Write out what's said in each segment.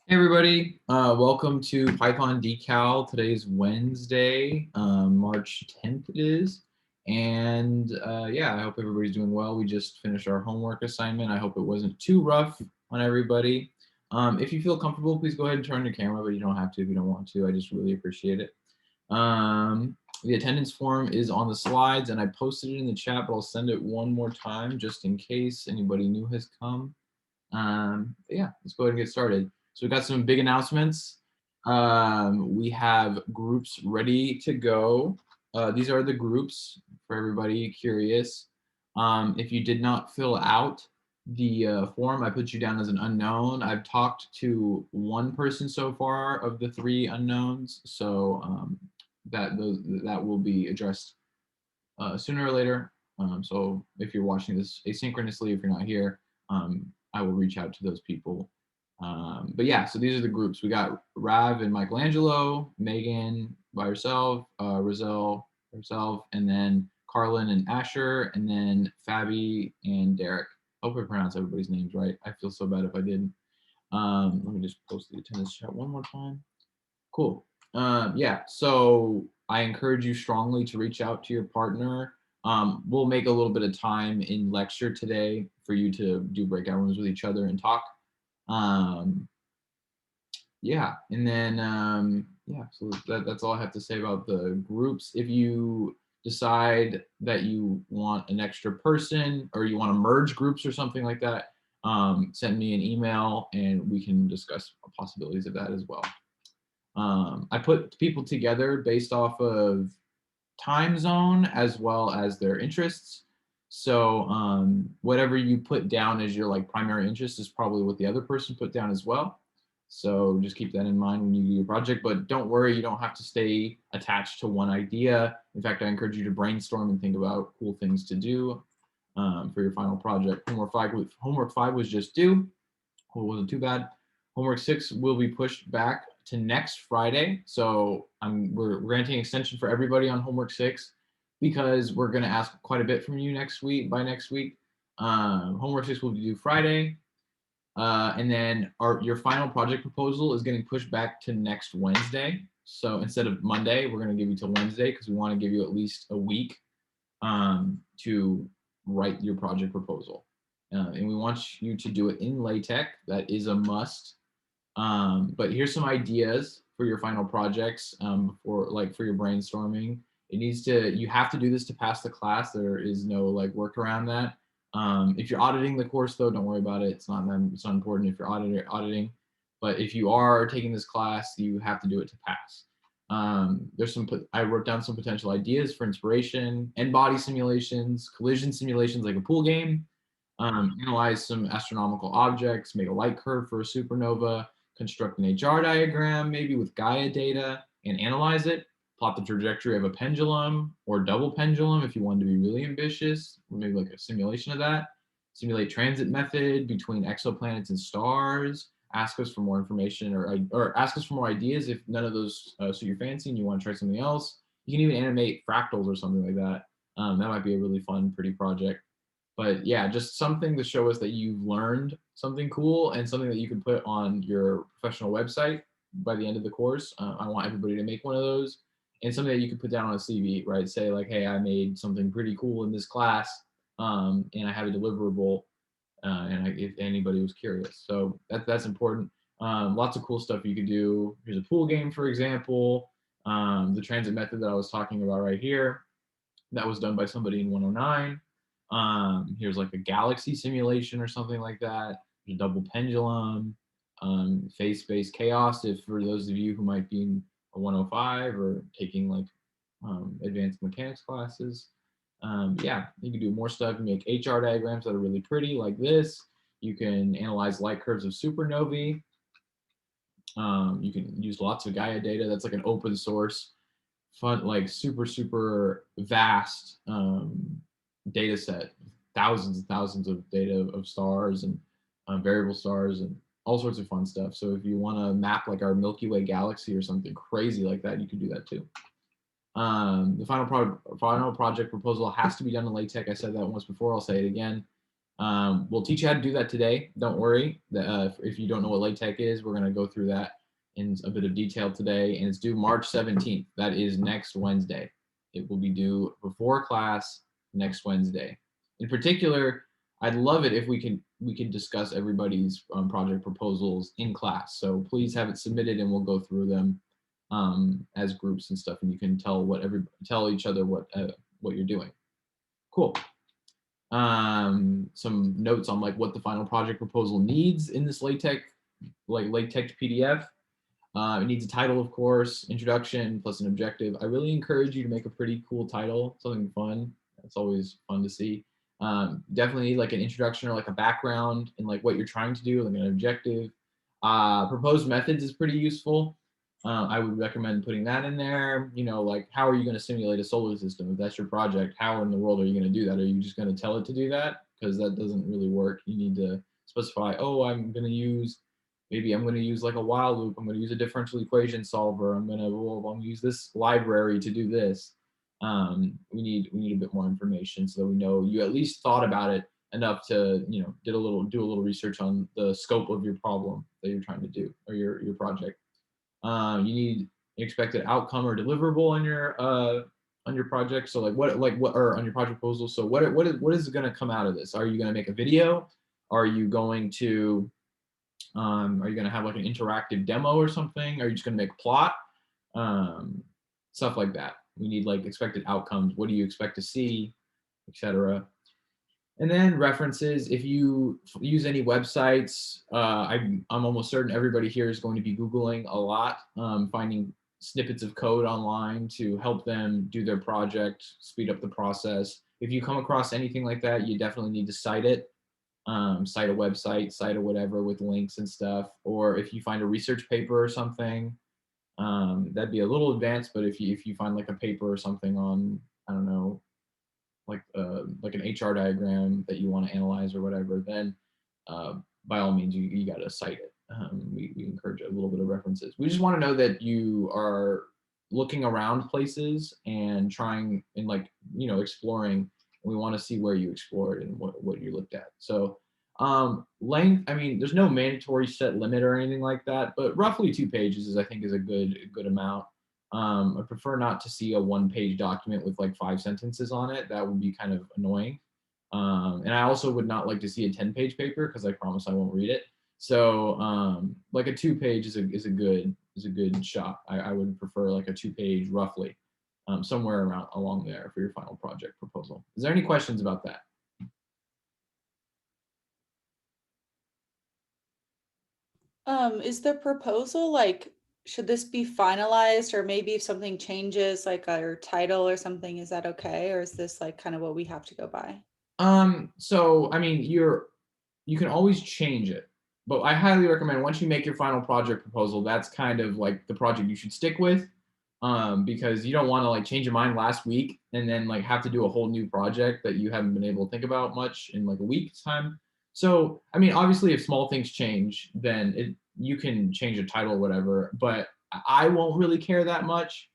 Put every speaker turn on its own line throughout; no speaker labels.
Hey everybody, welcome to Python DeCal. Today's Wednesday, March 10th it is. And yeah, I hope everybody's doing well. We just finished our homework assignment. I hope it wasn't too rough on everybody. If you feel comfortable, please go ahead and turn your camera, but you don't have to if you don't want to. I just really appreciate it. The attendance form is on the slides and I posted it in the chat, but I'll send it one more time just in case anybody new has come. But yeah, let's go ahead and get started. So we've got some big announcements. We have groups ready to go. These are the groups for everybody curious. If you did not fill out the form, I put you down as an unknown. I've talked to one person so far of the three unknowns, so that will be addressed sooner or later. So if you're watching this asynchronously, if you're not here, I will reach out to those people. But yeah, so these are the groups. We got Rav and Michelangelo, Megan by herself, Roselle herself, and then Carlin and Asher, and then Fabi and Derek. I hope I pronounced everybody's names right. I feel so bad if I didn't. Let me just post the attendance chat one more time. Cool. Yeah, so I encourage you strongly to reach out to your partner. We'll make a little bit of time in lecture today for you to do breakout rooms with each other and talk. Yeah, and then yeah, so that's all I have to say about the groups. If you decide that you want an extra person or you want to merge groups or something like that, send me an email and we can discuss possibilities of that as well. I put people together based off of time zone as well as their interests. So whatever you put down as your like primary interest is probably what the other person put down as well. So just keep that in mind when you do your project, but don't worry, you don't have to stay attached to one idea. In fact, I encourage you to brainstorm and think about cool things to do for your final project. Homework 5 was just due. Well, it wasn't too bad. Homework 6 will be pushed back to next Friday. So we're granting extension for everybody on homework 6 because we're going to ask quite a bit from you next week. By next week, homework 6 will be due Friday. And then your final project proposal is getting pushed back to next Wednesday. So instead of Monday, we're going to give you till Wednesday because we want to give you at least a week to write your project proposal. And we want you to do it in LaTeX. That is a must. But here's some ideas for your final projects for your brainstorming. You have to do this to pass the class. There is no like workaround that. If you're auditing the course though, don't worry about it. It's not important if you're auditing. But if you are taking this class, you have to do it to pass. I wrote down some potential ideas for inspiration: end body simulations, collision simulations like a pool game, analyze some astronomical objects, make a light curve for a supernova, construct an HR diagram, maybe with Gaia data, and analyze it, plot the trajectory of a pendulum or double pendulum if you want to be really ambitious, or maybe like a simulation of that, simulate transit method between exoplanets and stars, ask us for more information or ask us for more ideas if none of those suit your fancy and you want to try something else. You can even animate fractals or something like that. That might be a really fun, pretty project. But yeah, just something to show us that you've learned something cool and something that you can put on your professional website by the end of the course. I want everybody to make one of those, and something that you can put down on a CV, right? Say like, hey, I made something pretty cool in this class, and I have a deliverable, if anybody was curious. So that's important. Lots of cool stuff you could do. Here's a pool game, for example. The transit method that I was talking about right here, that was done by somebody in 109. Here's like a galaxy simulation or something like that. There's a double pendulum, phase-space chaos. If for those of you who might be in a 105 or taking like advanced mechanics classes, yeah, you can do more stuff. You make HR diagrams that are really pretty like this. You can analyze light curves of supernovae. You can use lots of Gaia data. That's like an open source, fun, like super vast data set, thousands and thousands of data of stars and variable stars and all sorts of fun stuff. So if you want to map like our Milky Way galaxy or something crazy like that, you can do that too. The final project proposal has to be done in LaTeX. I said that once before, I'll say it again. We'll teach you how to do that today. Don't worry. If you don't know what LaTeX is, we're going to go through that in a bit of detail today, and it's due March 17th. That is next Wednesday. It will be due before class next Wednesday. In particular, I'd love it if we can discuss everybody's project proposals in class. So please have it submitted, and we'll go through them as groups and stuff, and you can tell each other what you're doing. Cool. Some notes on like what the final project proposal needs in this LaTeX PDF. It needs a title, of course, introduction plus an objective. I really encourage you to make a pretty cool title, something fun. It's always fun to see. Definitely need like an introduction or like a background and like what you're trying to do, like an objective. Proposed methods is pretty useful. I would recommend putting that in there. You know, like how are you going to simulate a solar system? If that's your project, how in the world are you going to do that? Are you just going to tell it to do that? Because that doesn't really work. You need to specify, oh, I'm going to use like a while loop. I'm going to use a differential equation solver. I'm going to use this library to do this. We need a bit more information so that we know you at least thought about it enough to, you know, do a little research on the scope of your problem that you're trying to do, or your project. You need an expected outcome or deliverable on your project. So or on your project proposal. So what is going to come out of this? Are you going to make a video? Are you going to have like an interactive demo or something? Are you just going to make a plot? Stuff like that. We need like expected outcomes. What do you expect to see, etc. And then references. If you use any websites, I'm almost certain everybody here is going to be Googling a lot, finding snippets of code online to help them do their project, speed up the process. If you come across anything like that, you definitely need to cite it. Cite a website, cite a whatever with links and stuff. Or if you find a research paper or something, that'd be a little advanced, but if you find like a paper or something on, I don't know, like an HR diagram that you want to analyze or whatever, then by all means you got to cite it. We encourage a little bit of references. We just want to know that you are looking around places and trying and like, you know, exploring. We want to see where you explored and what you looked at. So length, I mean, there's no mandatory set limit or anything like that, but roughly 2 pages I think is a good amount. I prefer not to see a 1-page document with like 5 sentences on it. That would be kind of annoying. And I also would not like to see a 10-page paper because I promise I won't read it. So like a 2-page is a good shot. I would prefer like a 2-page roughly, somewhere along there for your final project proposal. Is there any questions about that?
Is the proposal like, should this be finalized, or maybe if something changes like our title or something, is that okay? Or is this like kind of what we have to go by?
So I mean, you can always change it, but I highly recommend once you make your final project proposal, that's kind of like the project you should stick with, because you don't want to like change your mind last week and then like have to do a whole new project that you haven't been able to think about much in like a week's time. So I mean, obviously, if small things change, then you can change the title or whatever, but I won't really care that much.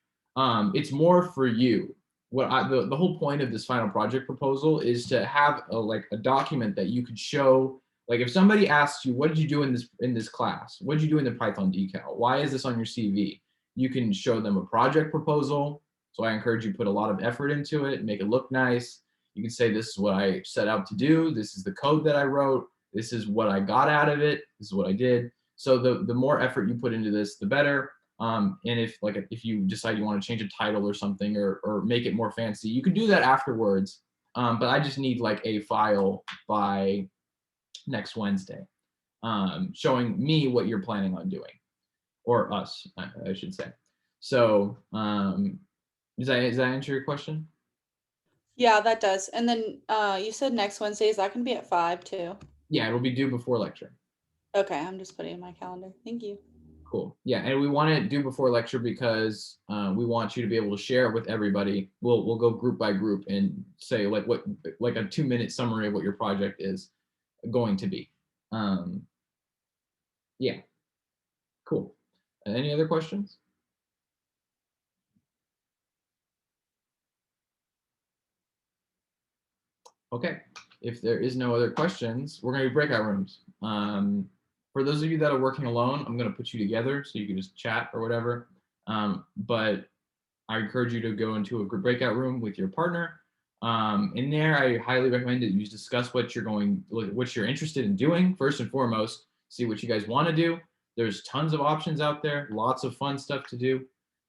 It's more for you. The whole point of this final project proposal is to have a document that you could show. Like if somebody asks you, what did you do in this class? What did you do in the Python decal? Why is this on your CV? You can show them a project proposal. So I encourage you to put a lot of effort into it, make it look nice. You can say, this is what I set out to do. This is the code that I wrote. This is what I got out of it. This is what I did. So the more effort you put into this, the better. And if you decide you want to change a title or something, or make it more fancy, you can do that afterwards. But I just need like a file by next Wednesday, showing me what you're planning on doing, or us, I should say. So does that answer your question?
Yeah, that does. And then you said next Wednesday, is that gonna be at 5 too?
Yeah, it'll be due before lecture.
Okay, I'm just putting it in my calendar. Thank you.
Cool. Yeah, and we want to do before lecture because we want you to be able to share it with everybody. We'll go group by group and say like a 2-minute summary of what your project is going to be. Yeah, cool. Any other questions? Okay. if there is no other questions, we're going to be breakout rooms. For those of you that are working alone, I'm going to put you together so you can just chat or whatever. But I encourage you to go into a group breakout room with your partner. In there, I highly recommend that you discuss what you're interested in doing first and foremost. See what you guys want to do. There's tons of options out there, lots of fun stuff to do.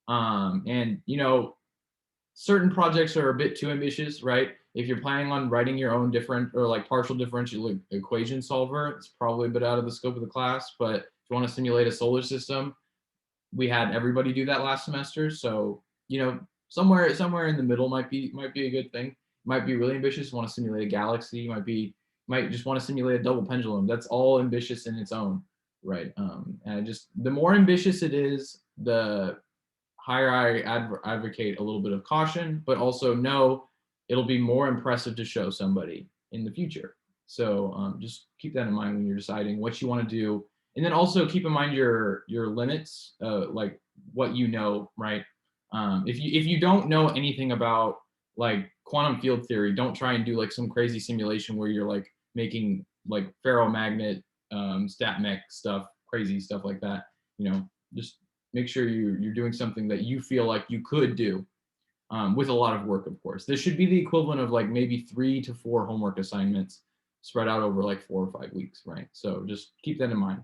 And you know, certain projects are a bit too ambitious, right? If you're planning on writing your own different or like partial differential equation solver, it's probably a bit out of the scope of the class. But if you want to simulate a solar system, we had everybody do that last semester. So, you know, somewhere in the middle might be a good thing. Might be really ambitious, want to simulate a galaxy, might just want to simulate a double pendulum. That's all ambitious in its own, right? And just the more ambitious it is, the higher I advocate a little bit of caution, but also know it'll be more impressive to show somebody in the future. So just keep that in mind when you're deciding what you want to do, and then also keep in mind your limits, like what you know, right? If you don't know anything about like quantum field theory, don't try and do like some crazy simulation where you're like making like ferromagnet stat mech stuff, crazy stuff like that. You know, just make sure you're doing something that you feel like you could do, with a lot of work, of course. This should be the equivalent of like maybe 3 to 4 homework assignments spread out over like 4 or 5 weeks, right? So just keep that in mind.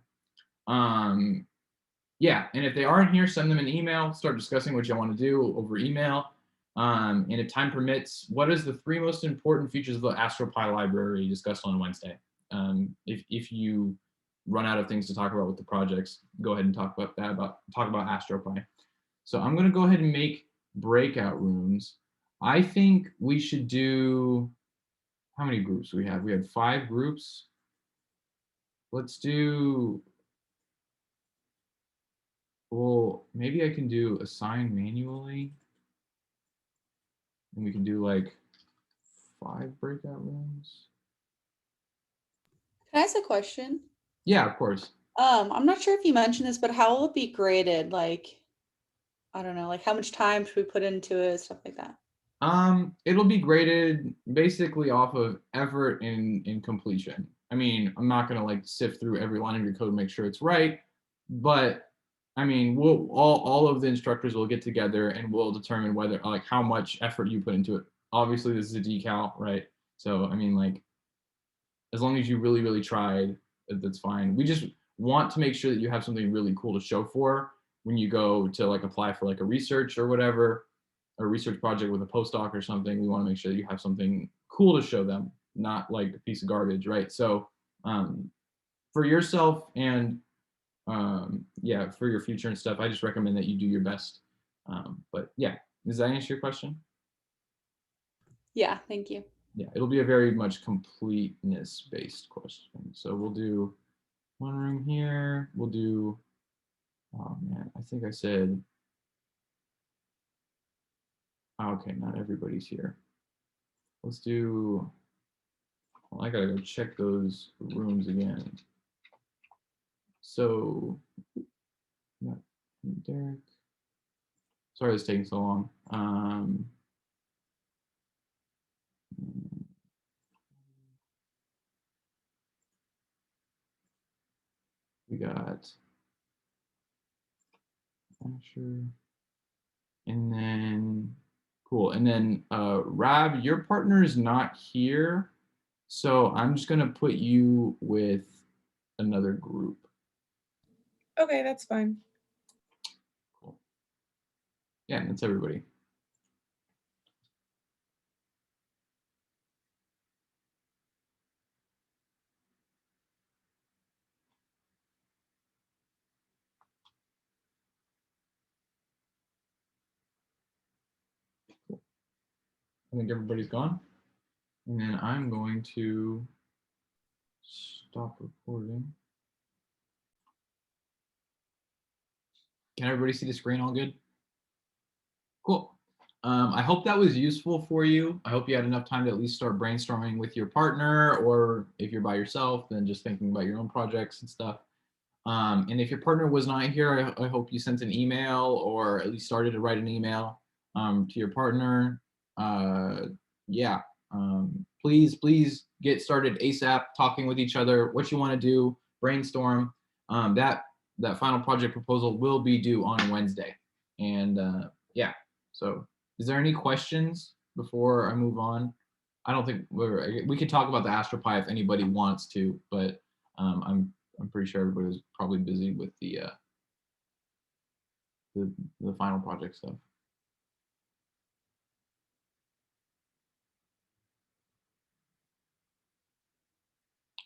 Yeah, and if they aren't here, send them an email, start discussing what you want to do over email. And if time permits, what is the 3 most important features of the AstroPy library discussed on Wednesday? If you run out of things to talk about with the projects, go ahead and talk about AstroPy. So I'm going to go ahead and make breakout rooms. I think we should do, how many groups we have? We had 5 groups. Let's do, well, maybe I can do assign manually. And we can do like 5 breakout rooms.
Can I ask a question?
Yeah, of course.
I'm not sure if you mentioned this, but how will it be graded? Like, I don't know, like how much time should we put into it, stuff like that.
It'll be graded basically off of effort in completion. I mean, I'm not gonna like sift through every line of your code and make sure it's right, but I mean, we'll all of the instructors will get together and we'll determine whether like how much effort you put into it. Obviously, this is a decal, right? So I mean, like, as long as you really tried, that's fine. We just want to make sure that you have something really cool to show for when you go to like apply for like a research or whatever, a research project with a postdoc or something. We want to make sure that you have something cool to show them, not like a piece of garbage, right? So for yourself and yeah, for your future and stuff, I just recommend that you do your best. But yeah, does that answer your question?
Yeah, thank you.
Yeah, it'll be a very much completeness based question. So we'll do 1 room here. We'll do, oh man, I think I said, okay, not everybody's here. Let's do, well, I gotta go check those rooms again. So, yeah, Derek. Sorry it's taking so long. We got Asher, and then cool, and then Rab, your partner is not here, so I'm just gonna put you with another group.
Okay, that's fine.
Cool. Yeah, that's everybody. Cool. I think everybody's gone. And then I'm going to stop recording. Can everybody see the screen all good? Cool. I hope that was useful for you. I hope you had enough time to at least start brainstorming with your partner, or if you're by yourself, then just thinking about your own projects and stuff. And if your partner was not here, I hope you sent an email or at least started to write an email to your partner. Yeah, please get started ASAP, talking with each other, what you want to do, brainstorm. That final project proposal will be due on Wednesday. And yeah, so is there any questions before I move on? I don't think we could talk about the AstroPi if anybody wants to, but I'm pretty sure everybody was probably busy with the final project stuff.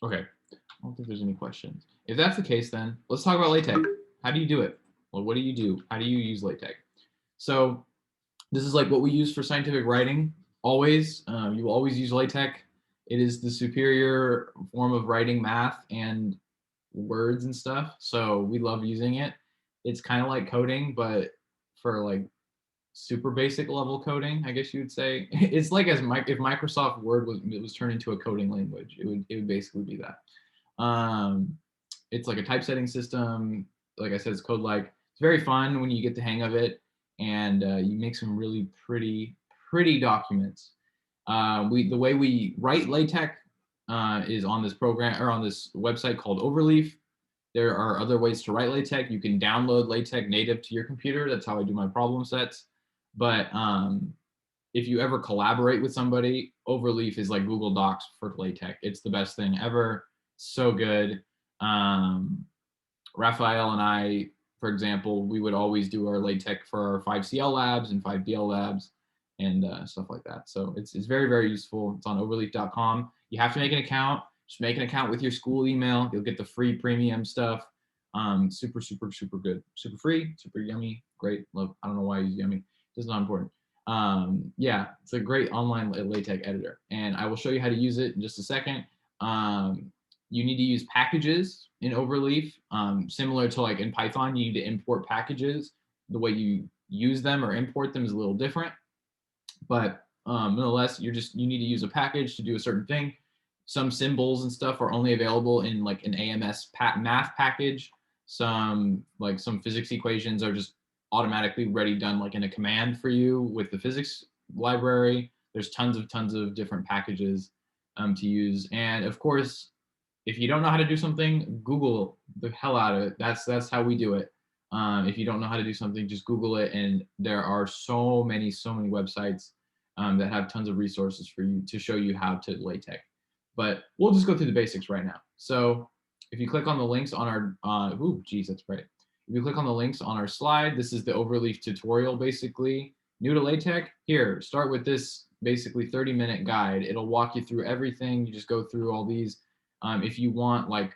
Okay, I don't think there's any questions. If that's the case, then let's talk about LaTeX. How do you do it? Well, what do you do? How do you use LaTeX? So this is like what we use for scientific writing. Always, you will always use LaTeX. It is the superior form of writing math and words and stuff. So we love using it. It's kind of like coding, but for like super basic level coding, I guess you would say. It's like if Microsoft Word was turned into a coding language, it would basically be that. It's like a typesetting system. Like I said, it's code like. It's very fun when you get the hang of it, and you make some really pretty documents. The way we write LaTeX is on this program or on this website called Overleaf. There are other ways to write LaTeX. You can download LaTeX native to your computer. That's how I do my problem sets. But if you ever collaborate with somebody, Overleaf is like Google Docs for LaTeX. It's the best thing ever. So good. Raphael and I, for example, we would always do our LaTeX for our 5CL labs and 5DL labs and stuff like that. So it's very, very useful. It's on overleaf.com. You have to make an account. Just make an account with your school email. You'll get the free premium stuff. Super good. Super free, super yummy. Great. Love. I don't know why I use yummy. It's not important. Yeah, it's a great online LaTeX editor. And I will show you how to use it in just a second. You need to use packages in Overleaf. Similar to like in Python, you need to import packages. The way you use them or import them is a little different. But nonetheless, you need to use a package to do a certain thing. Some symbols and stuff are only available in like an AMS math package. Some physics equations are just automatically ready done like in a command for you with the physics library. There's tons of different packages to use. And of course, if you don't know how to do something, Google the hell out of it. That's how we do it. If you don't know how to do something, just Google it. And there are so many websites that have tons of resources for you to show you how to LaTeX. But we'll just go through the basics right now. So if you click on the links on our, that's bright. If you click on the links on our slide, this is the Overleaf tutorial, basically. New to LaTeX, here, start with this basically 30-minute guide. It'll walk you through everything. You just go through all these. If you want like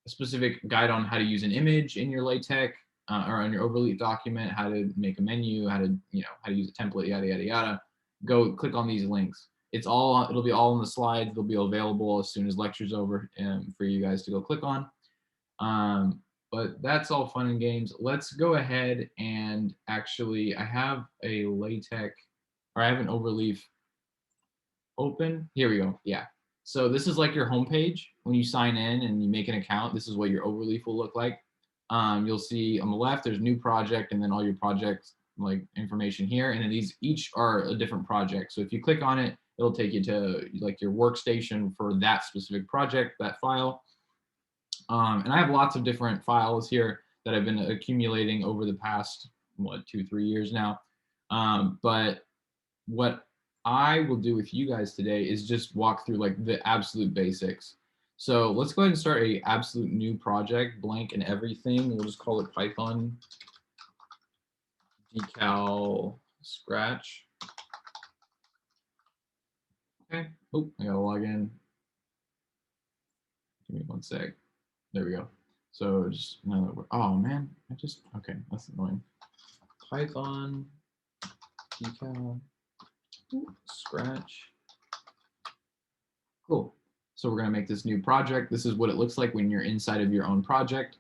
a specific guide on how to use an image in your LaTeX or on your Overleaf document, how to make a menu, how to use a template, yada, yada, yada, go click on these links. It'll be all in the slides. They'll be available as soon as lecture's over for you guys to go click on. But that's all fun and games. Let's go ahead and actually, I have a LaTeX, or I have an Overleaf open. Here we go. Yeah. So this is like your homepage. When you sign in and you make an account, this is what your Overleaf will look like. You'll see on the left, there's new project, and then all your projects like information here. And then these each are a different project. So if you click on it, it'll take you to like your workstation for that specific project, that file. And I have lots of different files here that I've been accumulating over the past, 2-3 years now. But what I will do with you guys today is just walk through like the absolute basics. So let's go ahead and start a absolute new project, blank and everything. We'll just call it Python DeCal Scratch. Okay. Oh, I gotta log in. Give me one sec. There we go. So just oh man, okay, that's annoying. Python DeCal Scratch. Cool. So we're gonna make this new project. This is what it looks like when you're inside of your own project.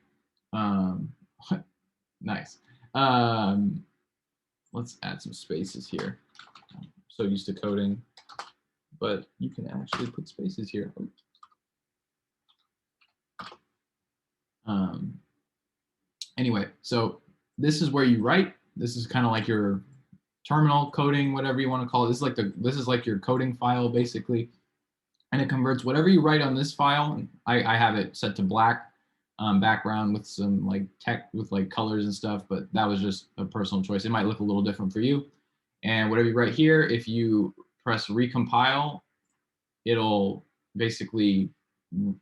Nice. Let's add some spaces here. I'm so used to coding, but you can actually put spaces here. Anyway, so this is where you write. This is kind of like your terminal coding, whatever you want to call it. This is like your coding file, basically. and it converts whatever you write on this file. I have it set to black background with some like tech with like colors and stuff, but that was just a personal choice. It might look a little different for you. And whatever you write here, if you press recompile, it'll basically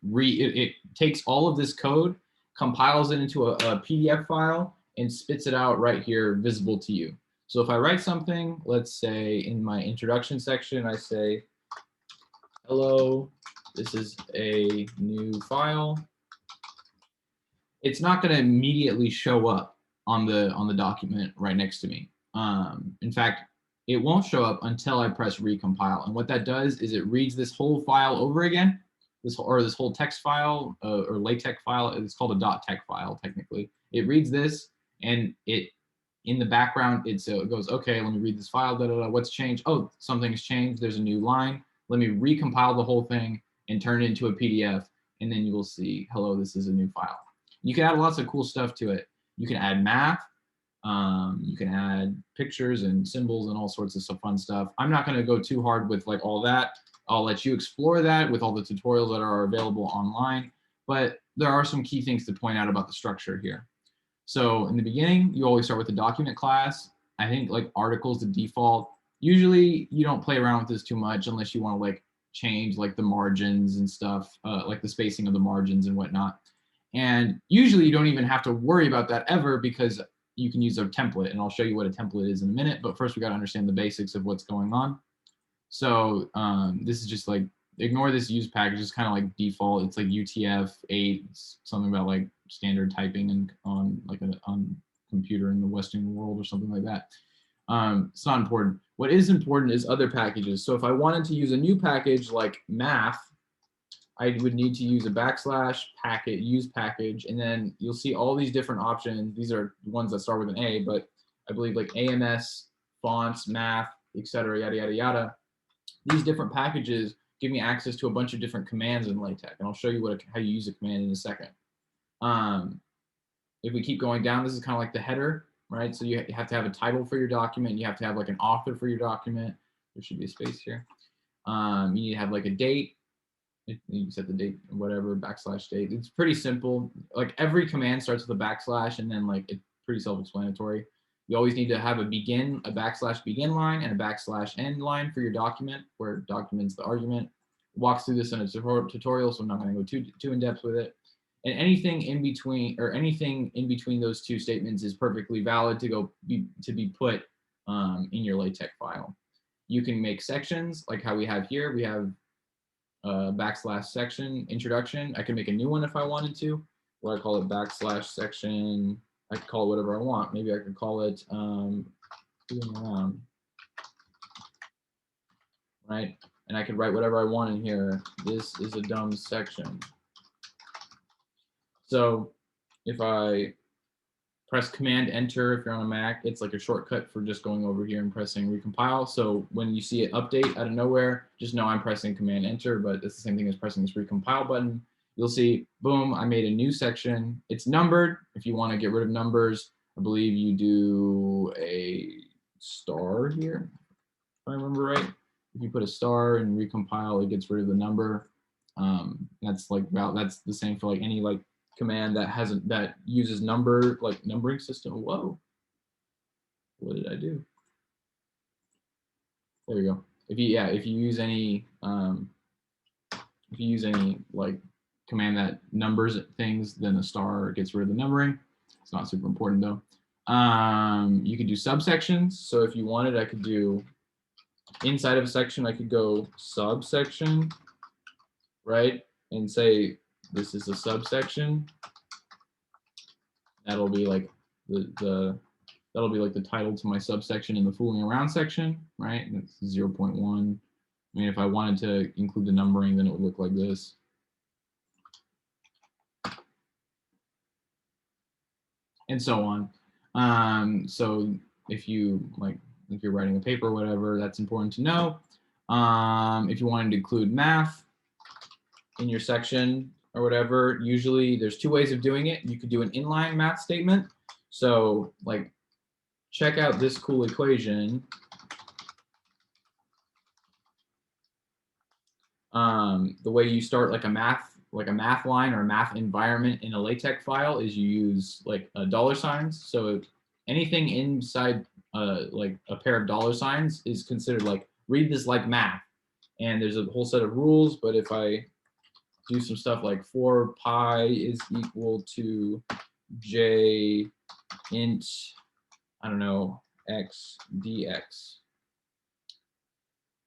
it takes all of this code, compiles it into a PDF file, and spits it out right here visible to you. So if I write something, let's say in my introduction section, I say, hello, this is a new file. It's not going to immediately show up on the document right next to me. In fact, it won't show up until I press recompile. And what that does is it reads this whole file over again, this whole text file or LaTeX file. It's called a .tex file technically. It reads this, and it in the background it goes, okay, let me read this file. What's changed? Oh, something's changed. There's a new line. Let me recompile the whole thing and turn it into a PDF, and then you will see, hello, this is a new file. You can add lots of cool stuff to it. You can add math. You can add pictures and symbols and all sorts of fun stuff. I'm not going to go too hard with like all that. I'll let you explore that with all the tutorials that are available online. But there are some key things to point out about the structure here. So in the beginning, you always start with the document class. I think like articles, the default. Usually you don't play around with this too much unless you want to like change like the margins and stuff, like the spacing of the margins and whatnot. And usually you don't even have to worry about that ever because you can use a template, and I'll show you what a template is in a minute. But first we got to understand the basics of what's going on. So this is just like, ignore this use package. It's kind of like default. It's like UTF-8, something about like standard typing and on like on computer in the Western world or something like that. It's not important. What is important is other packages. So if I wanted to use a new package like math, I would need to use a / use package, and then you'll see all these different options. These are ones that start with an A, but I believe like AMS, fonts, math, etc., yada, yada, yada. These different packages give me access to a bunch of different commands in LaTeX, and I'll show you how you use a command in a second. If we keep going down, this is kind of like the header, right? So you have to have a title for your document. You have to have like an author for your document. There should be a space here. You need to have like a date. You set the date, whatever, / date. It's pretty simple. Like every command starts with a / and then like it's pretty self-explanatory. You always need to have a begin, a / begin line, and a / end line for your document, where document's the argument. Walks through this in a tutorial, so I'm not going to go too in depth with it. And anything in between those two statements is perfectly valid to be put in your LaTeX file. You can make sections like how we have here. We have / section introduction. I can make a new one if I wanted to, where I call it / section. I could call it whatever I want. Maybe I could call it fooling around, right? And I could write whatever I want in here. This is a dumb section. So if I press Command Enter, if you're on a Mac, it's like a shortcut for just going over here and pressing recompile. So when you see it update out of nowhere, just know I'm pressing Command Enter, but it's the same thing as pressing this recompile button. You'll see, boom, I made a new section. It's numbered. If you want to get rid of numbers, I believe you do a star here, if I remember right. If you put a star and recompile, it gets rid of the number. That's the same for like any like command that uses numbering system. Whoa, what did I do? There we go. If you use any like command that numbers things, then a star gets rid of the numbering. It's not super important though. You could do subsections. So if you wanted, I could do inside of a section. I could go subsection, right, and say this is a subsection. That'll be like that'll be like the title to my subsection in the fooling around section, right? And it's 0.1. I mean, if I wanted to include the numbering, then it would look like this. And so on. So if you're writing a paper or whatever, that's important to know. If you wanted to include math in your section or whatever, usually there's two ways of doing it. You could do an inline math statement. So like, check out this cool equation. The way you start like a math line or a math environment in a LaTeX file is you use like $signs. So anything inside like a pair of $signs is considered like read this like math. And there's a whole set of rules, but if I do some stuff like 4 pi is equal to j int, I don't know, x dx.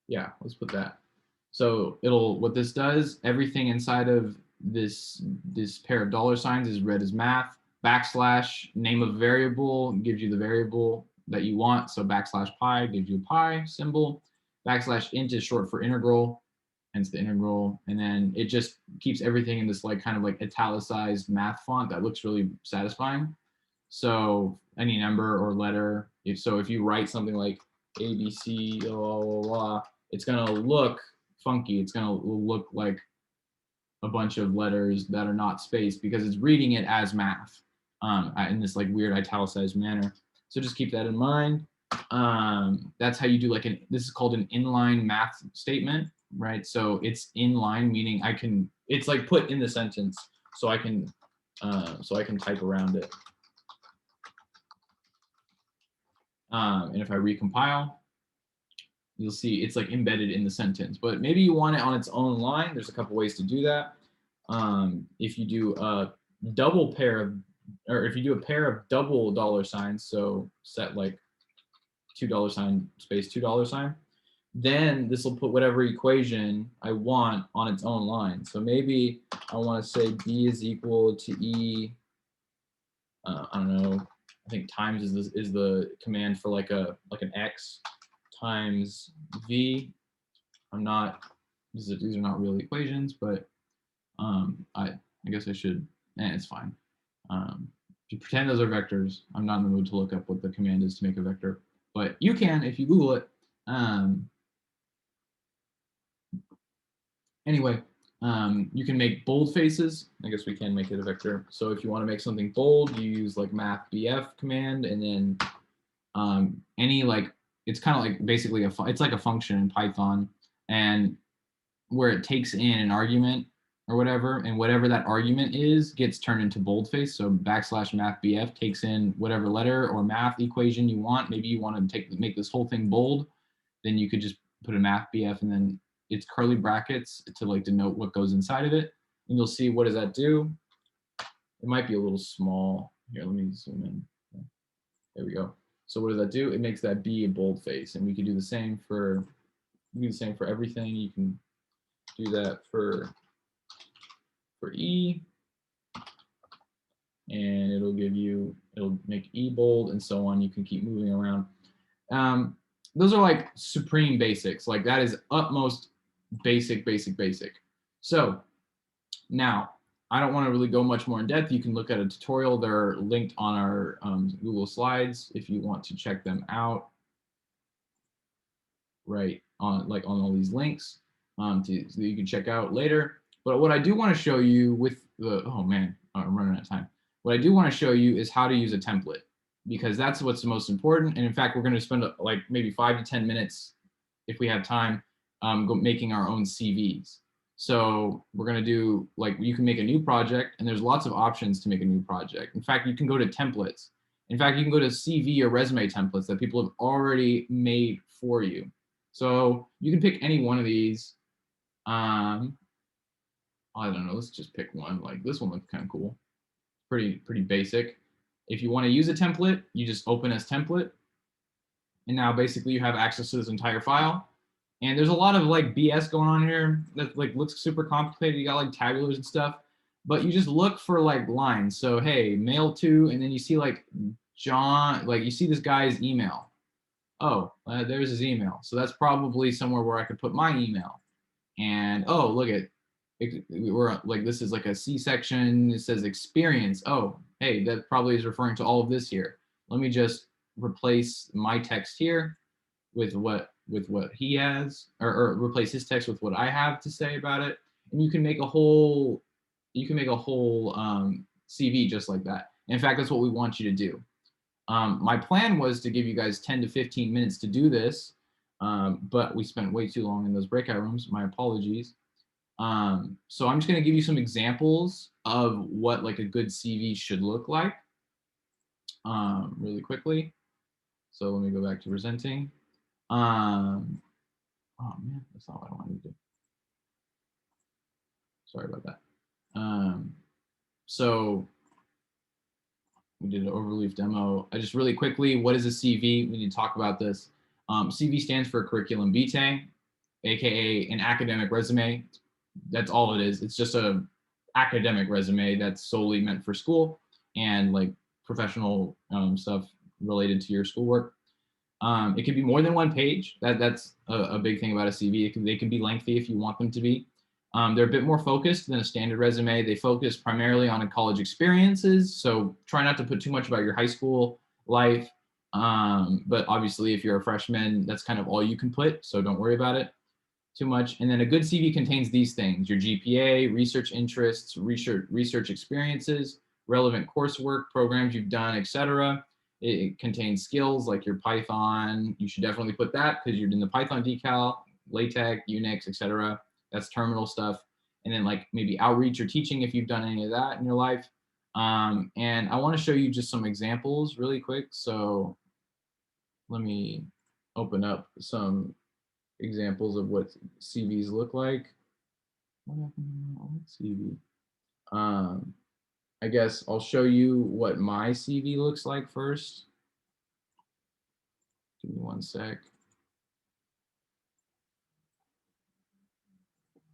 Yeah, let's put that. So what this does, everything inside of this pair of $signs is read as math. Backslash name of variable gives you the variable that you want. So backslash pi gives you a pi symbol. Backslash int is short for integral, hence the integral. And then it just keeps everything in this like kind of like italicized math font that looks really satisfying. So any number or letter, if you write something like ABC, blah, blah, blah, it's gonna look funky. It's gonna look like a bunch of letters that are not spaced because it's reading it as math in this like weird italicized manner. So just keep that in mind. That's how you do like this is called an inline math statement, right? So it's inline, meaning it's like put in the sentence, so I can type around it. And if I recompile, you'll see it's like embedded in the sentence, but maybe you want it on its own line. There's a couple ways to do that. If you do a double pair of, or if you do a pair of double $signs, so set like $2 space $2, then this will put whatever equation I want on its own line. So maybe I want to say B is equal to E, I don't know, I think times is the command for like an X times V. I'm not, these are not real equations, but I guess I should, it's fine. If you pretend those are vectors, I'm not in the mood to look up what the command is to make a vector, but you can if you Google it. Anyway, you can make bold faces. I guess we can make it a vector. So if you want to make something bold, you use like mathbf command, and then any like, it's kind of like basically it's like a function in Python, and where it takes in an argument or whatever, and whatever that argument is gets turned into boldface. So backslash mathbf takes in whatever letter or math equation you want. Maybe you want to make this whole thing bold, then you could just put a mathbf and then it's curly brackets to like denote what goes inside of it. And you'll see, what does that do? It might be a little small. Here, let me zoom in. There we go. So what does that do? It makes that B a boldface, and we can do the same for everything. You can do that for E, and it'll make E bold and so on. You can keep moving around. Those are like supreme basics. Like that is utmost basic. So now I don't want to really go much more in depth. You can look at a tutorial. They're linked on our Google Slides if you want to check them out. Right on all these links so you can check out later. But what I do want to show you with the, oh man, I'm running out of time. What I do want to show you is how to use a template, because that's what's the most important. And in fact, we're going to spend like maybe 5 to 10 minutes if we have time making our own CVs. So we're going to do, like, you can make a new project, and there's lots of options to make a new project. In fact, you can go to templates. In fact, you can go to CV or resume templates that people have already made for you. So you can pick any one of these. I don't know, let's just pick one. Like this one looks kind of cool. Pretty basic. If you want to use a template, you just open as template. And now basically you have access to this entire file. And there's a lot of like BS going on here that like looks super complicated. You got like tabulars and stuff, but you just look for like lines. So hey, mail to, and then you see like John, like you see this guy's email. Oh, there's his email. So that's probably somewhere where I could put my email. And oh, look at it, we're like, this is like a C section. It says experience. Oh, hey, that probably is referring to all of this here. Let me just replace my text here with what he has, or replace his text with what I have to say about it. And you can make a whole CV just like that. In fact, that's what we want you to do. My plan was to give you guys 10 to 15 minutes to do this, but we spent way too long in those breakout rooms. My apologies. So I'm just going to give you some examples of what like a good CV should look like really quickly. So let me go back to presenting. Oh man, that's not what I wanted to do. Sorry about that. So we did an Overleaf demo. I just really quickly, what is a CV? We need to talk about this. CV stands for curriculum vitae, aka an academic resume. That's all it is. It's just a academic resume that's solely meant for school and like professional stuff related to your schoolwork. It could be more than one page. That's a big thing about a CV. They can be lengthy if you want them to be. They're a bit more focused than a standard resume. They focus primarily on college experiences. So try not to put too much about your high school life. But obviously, if you're a freshman, that's kind of all you can put. So don't worry about it too much. And then a good CV contains these things: your GPA, research interests, research experiences, relevant coursework, programs you've done, etc. It contains skills like your Python. You should definitely put that because you're in the Python DeCal, Latex, Unix, etc. That's terminal stuff. And then like maybe outreach or teaching if you've done any of that in your life. And I want to show you just some examples really quick. So let me open up some examples of what CVs look like. What happened to my old CV? I guess I'll show you what my CV looks like first. Give me one sec.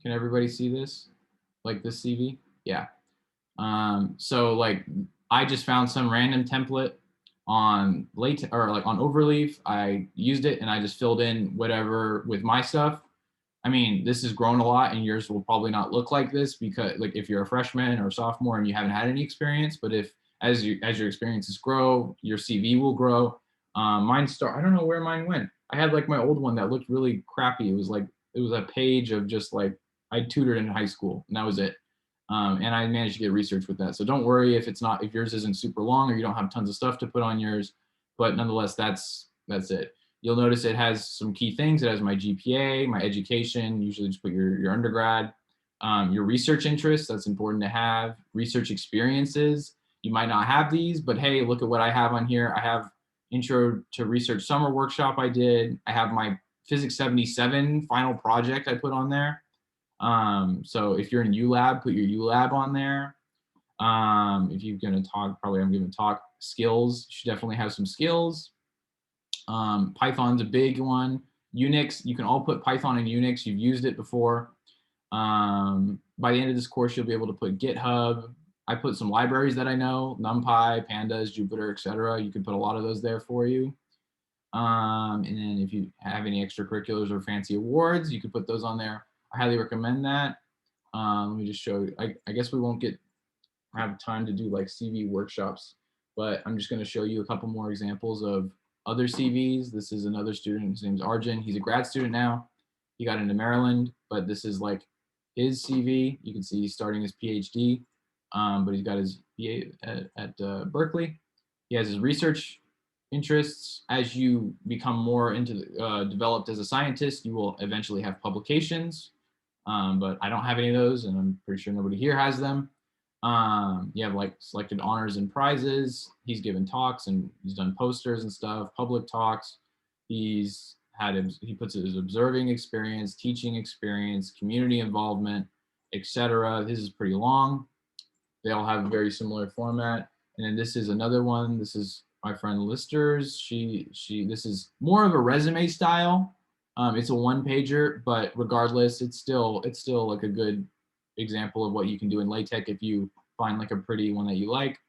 Can everybody see this? Like this CV? Yeah. So like I just found some random template on Latex or like on Overleaf. I used it and I just filled in whatever with my stuff. I mean, this has grown a lot and yours will probably not look like this because like if you're a freshman or a sophomore and you haven't had any experience, but if as your experiences grow, your CV will grow. I don't know where mine went. I had like my old one that looked really crappy. It was a page of just like I tutored in high school and that was it. And I managed to get research with that. So don't worry if if yours isn't super long or you don't have tons of stuff to put on yours, but nonetheless, that's it. You'll notice it has some key things. It has my GPA, my education, usually just put your undergrad, your research interests, that's important to have, research experiences. You might not have these, but hey, look at what I have on here. I have intro to research summer workshop I did. I have my physics 77 final project I put on there. So if you're in ULab, put your ULab on there. If you're gonna talk, probably I'm gonna talk skills. You should definitely have some skills. Python's a big one. Unix, you can all put Python in Unix. You've used it before. By the end of this course, you'll be able to put GitHub. I put some libraries that I know, NumPy, Pandas, Jupyter, etc. You can put a lot of those there for you. And then if you have any extracurriculars or fancy awards, you could put those on there. I highly recommend that. Let me just show you. I guess we won't have time to do like CV workshops, but I'm just going to show you a couple more examples of other CVs. This is another student. His name's Arjun. He's a grad student now. He got into Maryland, but this is like his CV. You can see he's starting his PhD, but he's got his BA at Berkeley. He has his research interests. As you become more into developed as a scientist, you will eventually have publications. But I don't have any of those, and I'm pretty sure nobody here has them. You have like selected honors and prizes. He's given talks and he's done posters and stuff, public talks. He puts his observing experience, teaching experience, community involvement, etc. This is pretty long. They all have a very similar format. And then this is another one. This is my friend Lister's. This is more of a resume style. It's a one pager, but regardless, it's still like a good example of what you can do in LaTeX if you find like a pretty one that you like.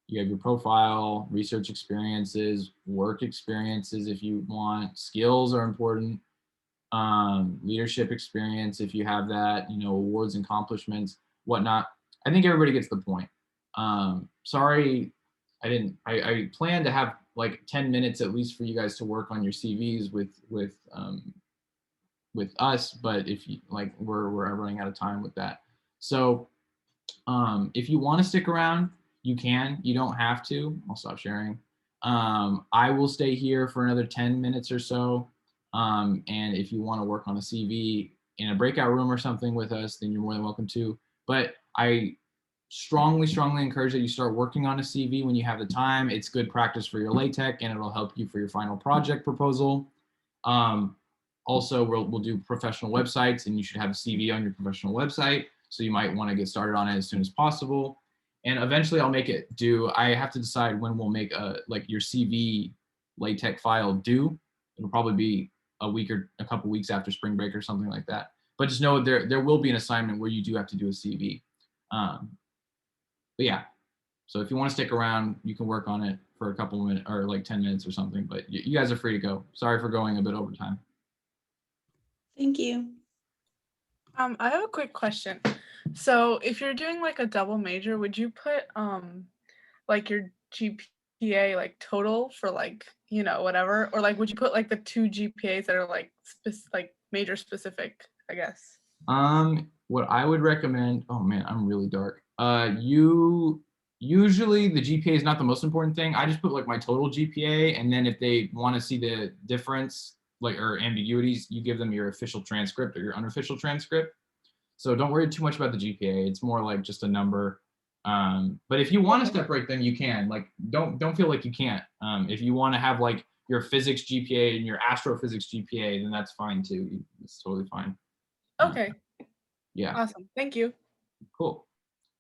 You have your profile, research experiences, work experiences if you want. Skills are important. Leadership experience if you have that, awards and accomplishments, whatnot. I think everybody gets the point. Sorry, I plan to have like 10 minutes at least for you guys to work on your CVs with us, but if you like, we're running out of time with that. So if you want to stick around, you can. You don't have to. I'll stop sharing. I will stay here for another 10 minutes or so. And if you want to work on a CV in a breakout room or something with us, then you're more than welcome to. But I strongly encourage that you start working on a CV when you have the time. It's good practice for your LaTeX, and it'll help you for your final project proposal. Also, we'll do professional websites, and you should have a CV on your professional website. So you might want to get started on it as soon as possible. And eventually I'll make it due. I have to decide when we'll make like your CV LaTeX file due. It'll probably be a week or a couple weeks after spring break or something like that. But just know there will be an assignment where you do have to do a CV. But yeah, so if you want to stick around, you can work on it for a couple minutes or like 10 minutes or something. But you guys are free to go. Sorry for going a bit over time.
Thank you.
I have a quick question. So if you're doing like a double major, would you put like your GPA like total for like, you know, whatever, or like would you put like the 2 GPAs that are like like major specific, I guess?
What I would recommend, oh man, I'm really dark. Usually the GPA is not the most important thing. I just put like my total GPA, and then if they want to see the difference, like, or ambiguities, you give them your official transcript or your unofficial transcript. So don't worry too much about the GPA. It's more like just a number. But if you want to separate them, you can. Like, don't feel like you can't. If you want to have like your physics GPA and your astrophysics GPA, then that's fine too. It's totally fine.
Okay.
Yeah.
Awesome. Thank you.
Cool.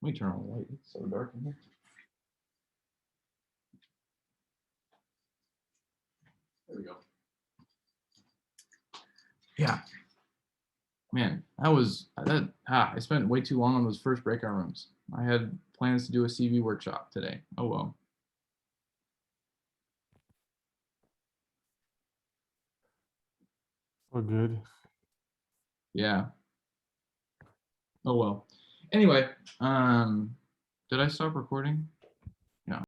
Let me turn on the light. It's so dark in here. There we go. Yeah. Man, I spent way too long on those first breakout rooms. I had plans to do a CV workshop today. Oh well.
We're good.
Yeah. Oh well. Anyway, did I stop recording?